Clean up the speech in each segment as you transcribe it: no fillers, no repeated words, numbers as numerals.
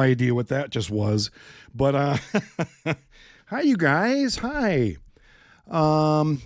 idea what that just was. But hi, you guys. Hi. I'm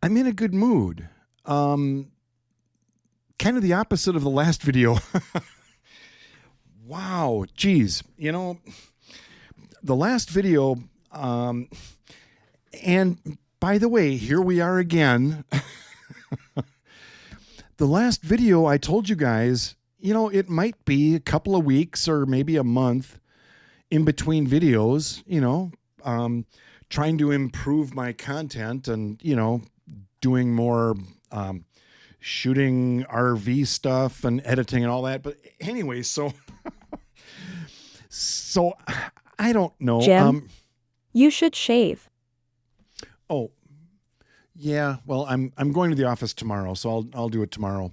in a good mood. Kind of the opposite of the last video. Wow. Geez. The last video, and by the way, here we are again. The last video I told you guys, it might be a couple of weeks or maybe a month in between videos, trying to improve my content and, doing more shooting RV stuff and editing and all that. But anyway, so I don't know. Jim, you should shave. Oh, yeah. Well, I'm going to the office tomorrow, so I'll do it tomorrow.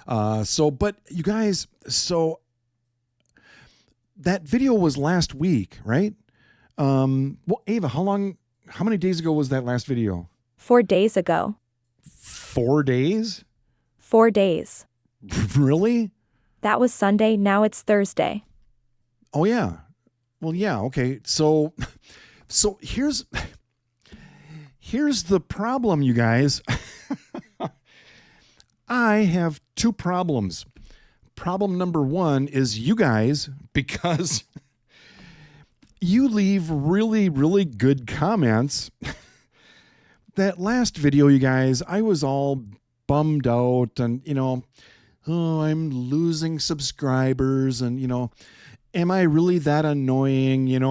But you guys, so that video was last week, right? Well, Ava, how many days ago was that last video? 4 days ago. 4 days? 4 days. Really? That was Sunday. Now it's Thursday. Oh, yeah. Well, yeah. Okay. So here's the problem, you guys. I have two problems. Problem number one is you guys, because you leave really, really good comments. That last video, you guys, I was all bummed out and, I'm losing subscribers and, am I really that annoying, and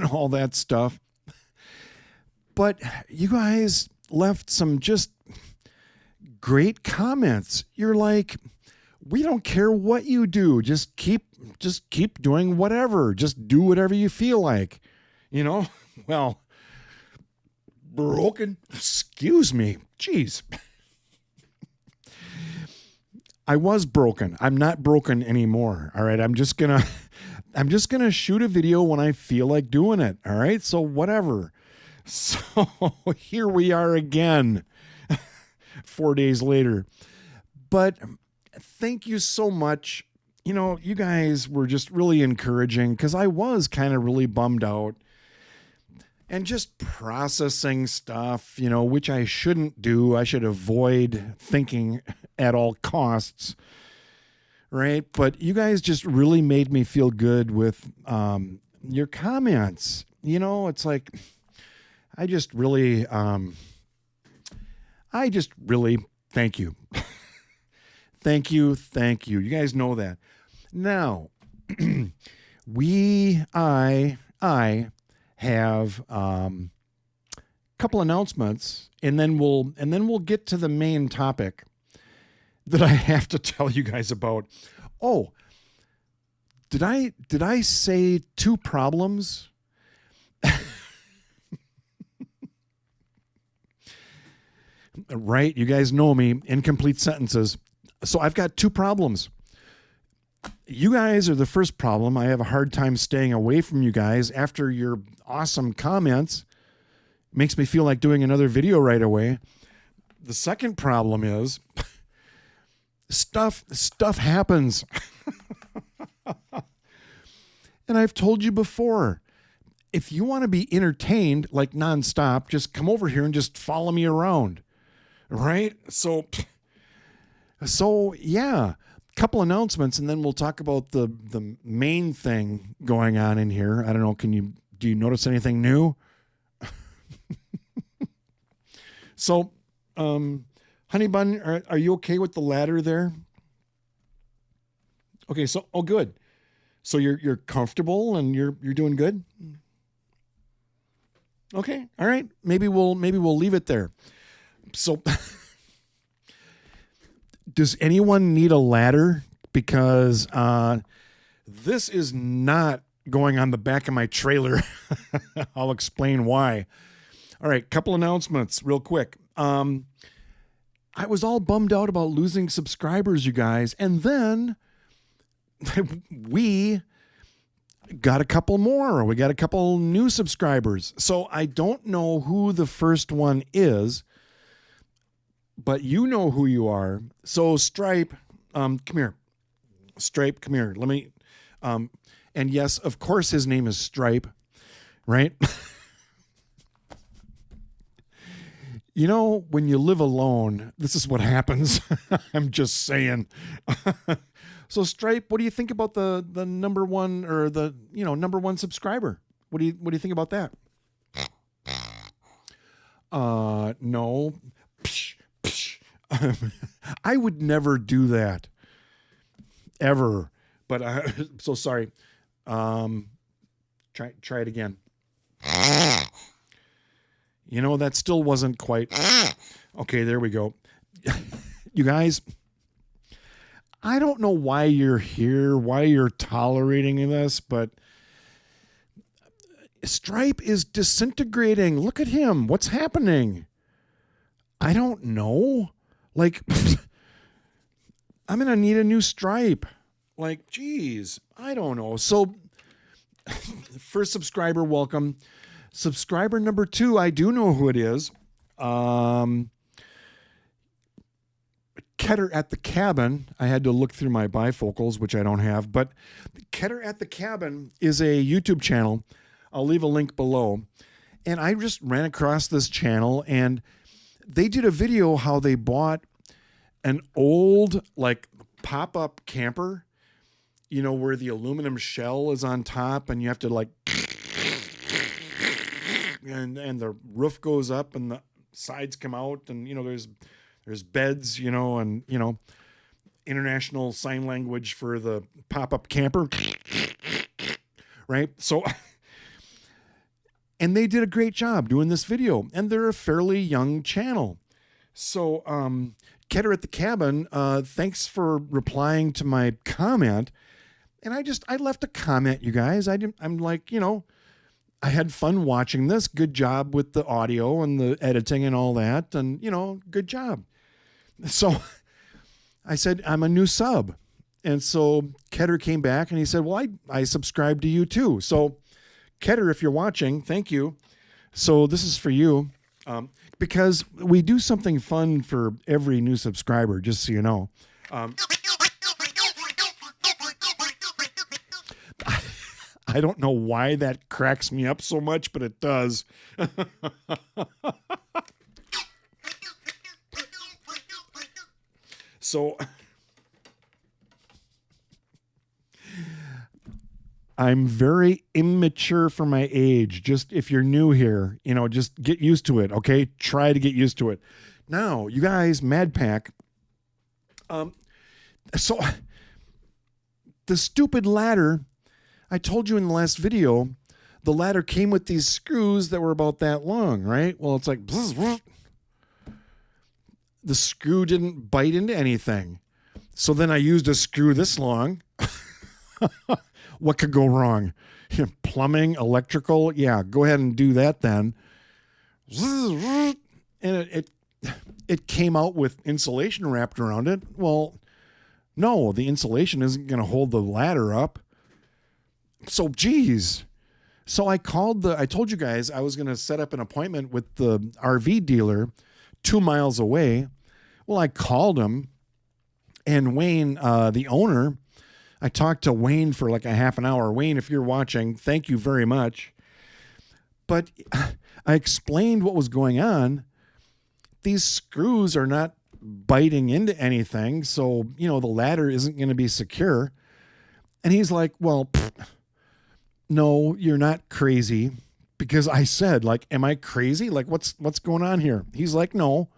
all that stuff. But you guys left some just great comments. You're like, we don't care what you do. Just keep doing whatever. Just do whatever you feel like. Well, broken. Excuse me. Jeez. I was broken. I'm not broken anymore. All right. I'm just gonna shoot a video when I feel like doing it. All right. So whatever. So here we are again, 4 days later. But thank you so much. You guys were just really encouraging because I was kind of really bummed out and just processing stuff, which I shouldn't do. I should avoid thinking at all costs. Right. But you guys just really made me feel good with your comments. It's like, I just really thank you. Thank you. You guys know that. Now, I have a couple announcements, and then we'll get to the main topic that I have to tell you guys about. Oh, did I say two problems? Right? You guys know me, incomplete sentences. So I've got two problems. You guys are the first problem. I have a hard time staying away from you guys after your awesome comments. Makes me feel like doing another video right away. The second problem is stuff happens. And I've told you before, if you want to be entertained like nonstop, just come over here and just follow me around. Right? So yeah, couple announcements, and then we'll talk about the main thing going on in here. I don't know. Do you notice anything new? So, Honey Bun, are you okay with the ladder there? Okay. So, good. So you're comfortable and you're doing good. Okay. All right. Maybe we'll leave it there. So, does anyone need a ladder? Because this is not going on the back of my trailer. I'll explain why. All right, couple announcements real quick. I was all bummed out about losing subscribers, you guys. And then we got a couple more. We got a couple new subscribers. So I don't know who the first one is, but you know who you are. So Stripe, come here. Stripe, come here. Let me, And yes, of course, his name is Stripe, right? You know, when you live alone, this is what happens. I'm just saying. So Stripe, what do you think about the number one, or the number one subscriber? What do you think about that? No. Psh, psh. I would never do that. Ever. But so sorry. Try it again. You know, that still wasn't quite. Okay, there we go. You guys, I don't know why you're here, why you're tolerating this, but Stripe is disintegrating. Look at him. What's happening? I don't know. Like, I'm going to need a new Stripe. Like, geez, I don't know. So, first subscriber, welcome. Subscriber number 2, I do know who it is. Ketter at the Cabin. I had to look through my bifocals, which I don't have, but Ketter at the Cabin is a YouTube channel. I'll leave a link below. And I just ran across this channel, and they did a video how they bought an old, like, pop-up camper, where the aluminum shell is on top and you have to, like, and the roof goes up and the sides come out, and there's beds, and international sign language for the pop-up camper, right? So, and they did a great job doing this video, and they're a fairly young channel. So, Ketter at the Cabin, thanks for replying to my comment. And I left a comment, you guys. I'm like, I had fun watching this. Good job with the audio and the editing and all that. And, good job. So I said, I'm a new sub. And so Ketter came back and he said, well, I subscribe to you too. So Ketter, if you're watching, thank you. So this is for you. Because we do something fun for every new subscriber, just so you know. I don't know why that cracks me up so much, but it does. So I'm very immature for my age. Just if you're new here, just get used to it, okay? Try to get used to it. Now, you guys, MadPack. So the stupid ladder, I told you in the last video, the ladder came with these screws that were about that long, right? Well, it's like, the screw didn't bite into anything. So then I used a screw this long. What could go wrong? Plumbing, electrical? Yeah, go ahead and do that then. And it came out with insulation wrapped around it. Well, no, the insulation isn't going to hold the ladder up. So, geez. So I told you guys I was going to set up an appointment with the RV dealer 2 miles away. Well, I called him, and Wayne, the owner, I talked to Wayne for like a half an hour. Wayne, if you're watching, thank you very much. But I explained what was going on. These screws are not biting into anything, so, the ladder isn't going to be secure. And he's like, well, no, you're not crazy. Because I said, like, am I crazy? Like, what's going on here? He's like, no,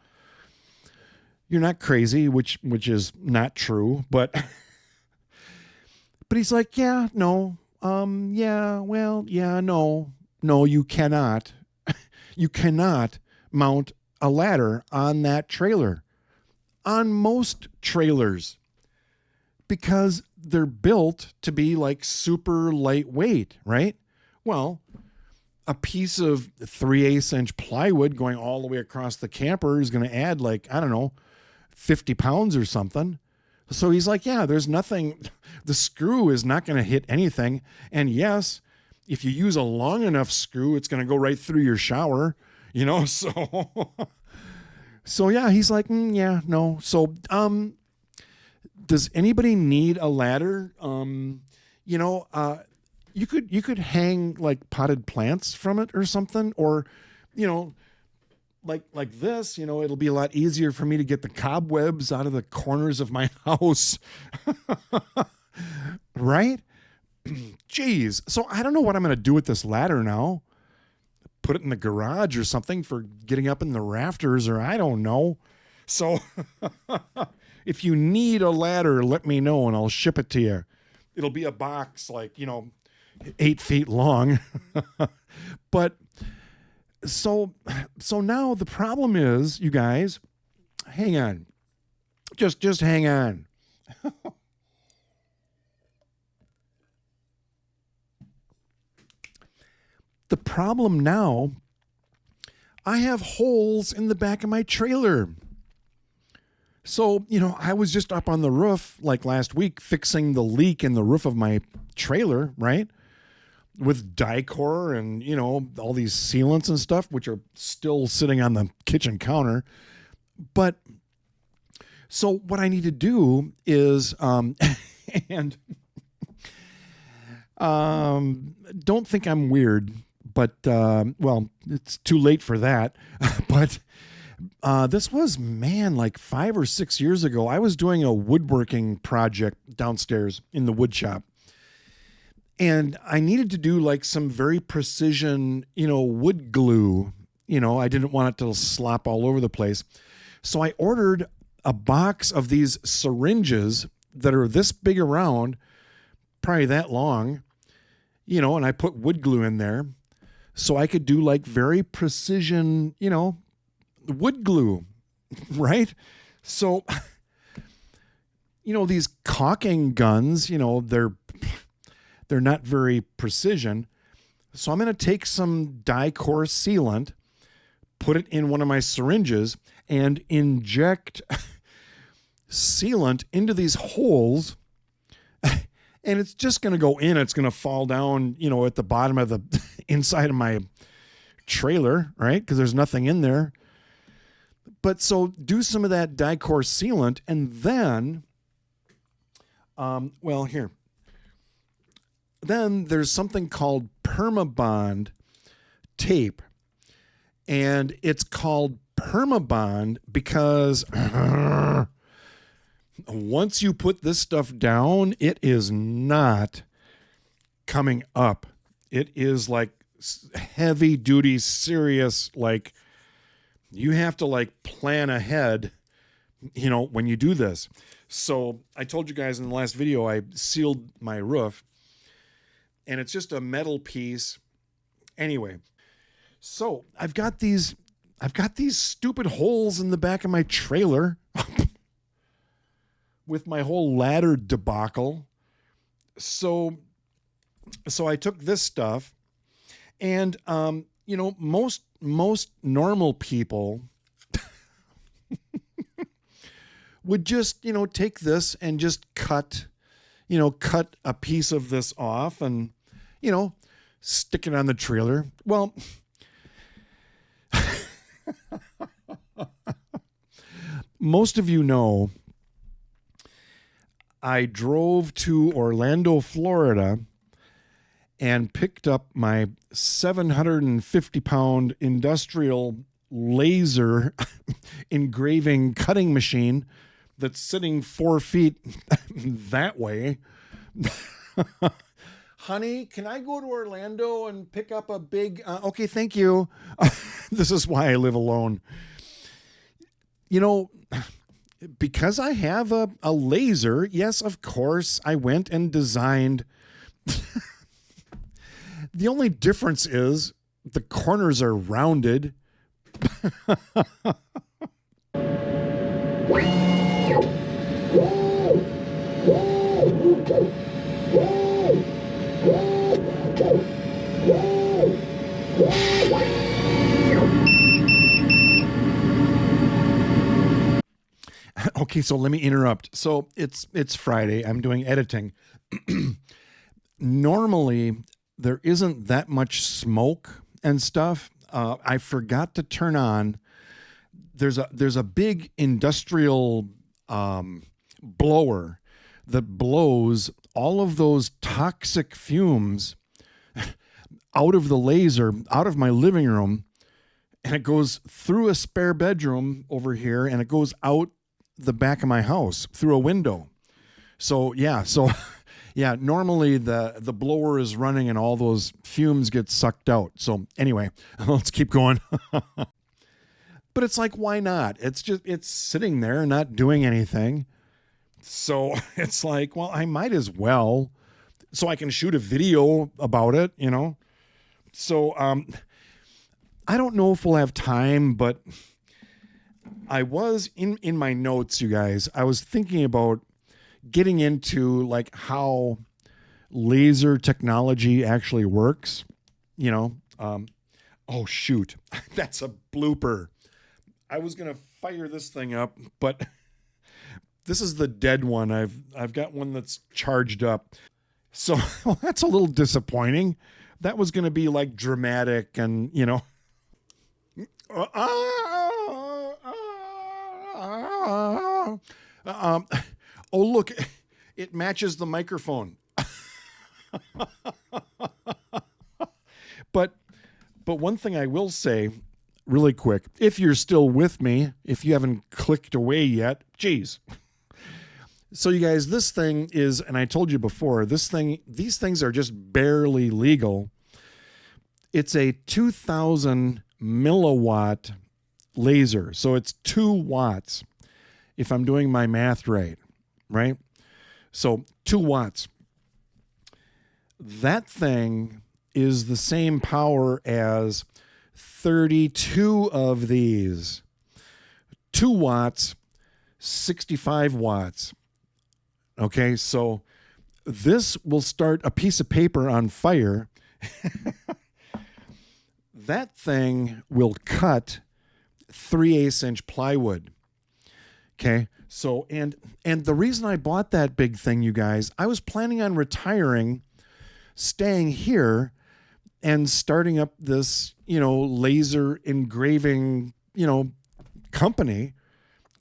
you're not crazy, which is not true, but he's like, yeah, no, yeah, well, yeah, no, you cannot. You cannot mount a ladder on that trailer, on most trailers, because they're built to be like super lightweight, right? Well, a piece of 3/8 inch plywood going all the way across the camper is going to add like, I don't know, 50 pounds or something. So he's like, yeah, there's nothing, the screw is not going to hit anything. And yes, if you use a long enough screw, it's going to go right through your shower, so yeah, he's like, yeah, no. So, does anybody need a ladder? you could hang like potted plants from it or something, or, you know, like this, it'll be a lot easier for me to get the cobwebs out of the corners of my house. Right? Jeez. So I don't know what I'm going to do with this ladder now. Put it in the garage or something for getting up in the rafters, or I don't know. So if you need a ladder, let me know and I'll ship it to you. It'll be a box like, 8 feet long. But so now the problem is, you guys, hang on. Just hang on. The problem now, I have holes in the back of my trailer. So, I was just up on the roof like last week fixing the leak in the roof of my trailer, right? With Dicor and, all these sealants and stuff, which are still sitting on the kitchen counter. But so what I need to do is, and don't think I'm weird, but, well, it's too late for that. But this was, like 5 or 6 years ago. I was doing a woodworking project downstairs in the wood shop. And I needed to do like some very precision, wood glue. I didn't want it to slop all over the place. So I ordered a box of these syringes that are this big around, probably that long, and I put wood glue in there so I could do like very precision, wood glue, right? So, these caulking guns, they're not very precision. So I'm going to take some Dicor sealant, put it in one of my syringes, and inject sealant into these holes. And it's just going to go in. It's going to fall down, at the bottom of the inside of my trailer, right? Because there's nothing in there. But so do some of that Dicor sealant, and then, here. Then there's something called Permabond tape. And it's called Permabond because once you put this stuff down, it is not coming up. It is like heavy duty, serious, like you have to like plan ahead, when you do this. So I told you guys in the last video, I sealed my roof. And it's just a metal piece. Anyway, so I've got these stupid holes in the back of my trailer with my whole ladder debacle. So I took this stuff, and most normal people would just take this and just cut a piece of this off and, stick it on the trailer. Well, most of you know I drove to Orlando, Florida, and picked up my 750-pound industrial laser engraving cutting machine that's sitting 4 feet that way. Honey, can I go to Orlando and pick up a big... okay, thank you. This is why I live alone. Because I have a laser, yes, of course, I went and designed... The only difference is the corners are rounded. Okay, so let me interrupt. So it's Friday. I'm doing editing. Normally, there isn't that much smoke and stuff. I forgot to turn on. There's a big industrial blower that blows all of those toxic fumes out of the laser, out of my living room, and it goes through a spare bedroom over here, and it goes out the back of my house through a window. So yeah, normally the blower is running and all those fumes get sucked out. So anyway, let's keep going. But it's like, why not? It's sitting there not doing anything. So it's like, well, I might as well, so I can shoot a video about it, you know? So I don't know if we'll have time, but I was in my notes, you guys, I was thinking about getting into like how laser technology actually works, you know? Oh shoot, that's a blooper. I was going to fire this thing up, but this is the dead one. I've got one that's charged up. So well, that's a little disappointing. That was going to be like dramatic and, you know. Oh, look, it matches the microphone. But one thing I will say really quick, if you're still with me, if you haven't clicked away yet, geez. So you guys, this thing is, and I told you before, these things are just barely legal. It's a 2000 milliwatt laser. So it's 2 watts if I'm doing my math right? So 2 watts. That thing is the same power as 32 of these. 2 watts, 65 watts. Okay, so this will start a piece of paper on fire. That thing will cut 3/8 inch plywood. Okay, so and the reason I bought that big thing, you guys, I was planning on retiring, staying here, and starting up this, you know, laser engraving, you know, company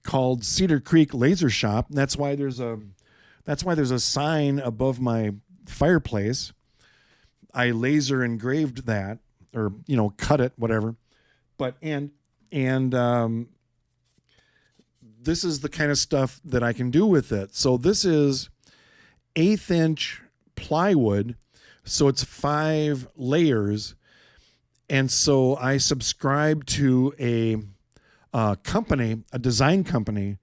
called Cedar Creek Laser Shop. And that's why there's a sign above my fireplace. I laser engraved that, or, you know, cut it, whatever. But and this is the kind of stuff that I can do with it. So this is 1/8 inch plywood. So it's 5 layers. And so I subscribe to a company, a design company.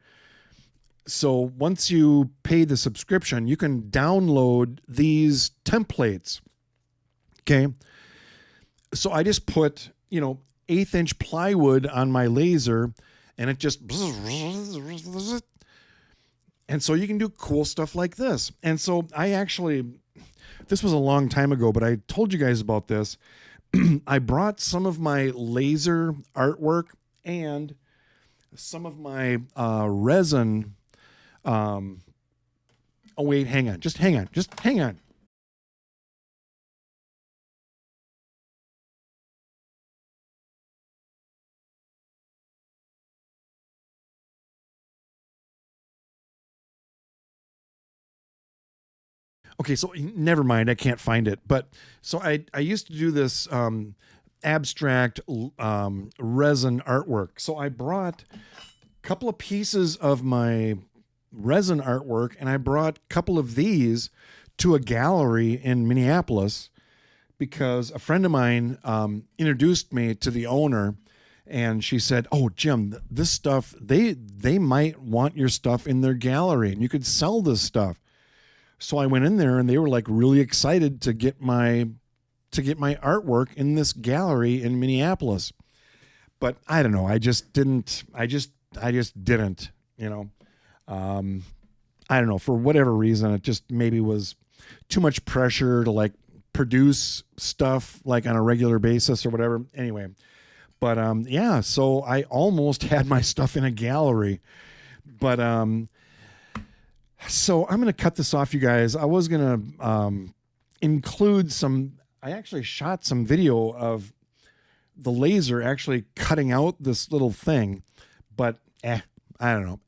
So once you pay the subscription, you can download these templates. Okay. So I just put, you know, 1/8 inch plywood on my laser, and it just, and so you can do cool stuff like this. And so this was a long time ago, but I told you guys about this. I brought some of my laser artwork and some of my resin. Oh, wait, hang on. Just hang on. Okay, so never mind. I can't find it. But so I used to do this abstract resin artwork. So I brought a couple of pieces of my resin artwork, and I brought a couple of these to a gallery in Minneapolis because a friend of mine introduced me to the owner, and she said, "Oh, Jim, this stuff, they might want your stuff in their gallery, and you could sell this stuff." So I went in there, and they were like really excited to get my artwork in this gallery in Minneapolis. But I don't know. I just didn't, you know. I don't know, for whatever reason, it just maybe was too much pressure to like produce stuff like on a regular basis or whatever. Anyway, but yeah, so I almost had my stuff in a gallery, but so I'm going to cut this off, you guys. I was going to include I actually shot some video of the laser actually cutting out this little thing, but I don't know.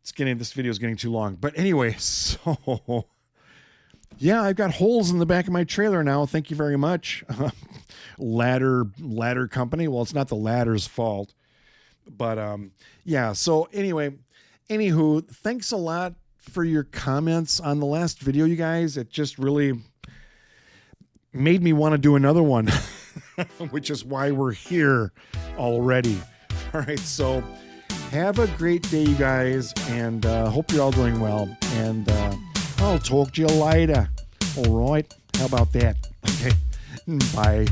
This video is getting too long. But anyway, so Yeah, I've got holes in the back of my trailer now. Thank you very much. Ladder company. Well, it's not the ladder's fault. But yeah, so anywho, thanks a lot for your comments on the last video, you guys. It just really made me want to do another one, which is why we're here already. All right, so have a great day, you guys, and hope you're all doing well. And I'll talk to you later. All right, how about that? Okay, bye.